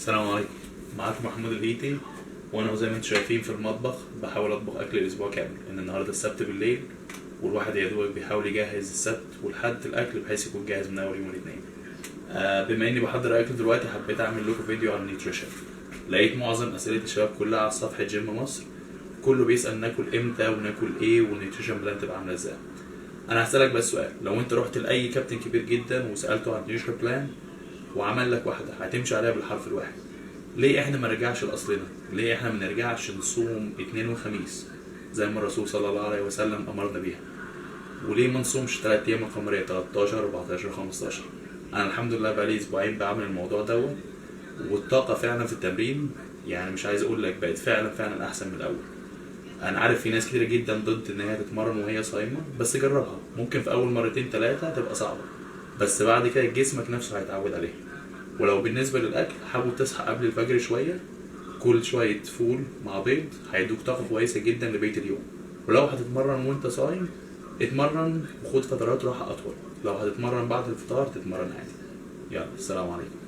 السلام عليكم. معاكم محمود الهيتي، وانا زي ما انتم شايفين في المطبخ بحاول اطبخ اكل الاسبوع كامل، ان النهارده السبت بالليل والواحد يا دوبك بيحاول يجهز السبت والحد الاكل بحيث يكون جاهز من اول يوم الاثنين. بما اني بحضر اكل دلوقتي حبيت اعمل لكم فيديو عن النيوتريشن. لقيت معظم اسئله الشباب كلها على صفحه جيم مصر، كله بيسال ناكل امتى وناكل ايه والنيوتريشن بلان تبقى عامله ازاي. انا هسالك بس سؤال، لو انت رحت لاي كابتن كبير جدا وسالته عن النيوتريشن بلان وعمل لك واحده هتمشي عليها بالحرف الواحد، ليه احنا ما نرجعش لاصلنا؟ ليه احنا ما نرجعش نصوم اثنين وخميس زي ما الرسول صلى الله عليه وسلم امرنا بيها؟ وليه ما نصومش 3 ايام القمريه 13 14 15؟ انا الحمد لله بقالي اسبوعين بعمل الموضوع دوت، والطاقه فعلا في التمرين يعني مش عايز اقول لك بقت فعلا احسن من الاول. انا عارف في ناس كتير جدا ضد ان هي تتمرن وهي صايمه، بس جربها، ممكن في اول مرتين 3 تبقى صعبه، بس بعد كده جسمك نفسه هيتعود عليها. ولو بالنسبه للاكل حاول تصحى قبل الفجر شويه، كل شويه فول مع بيض هيدوك طاقه كويسه جدا لبقيه اليوم. ولو هتتمرن وانت صايم اتمرن وخد فترات راحه اطول، لو هتتمرن بعد الفطار تتمرن عادي. يلا السلام عليكم.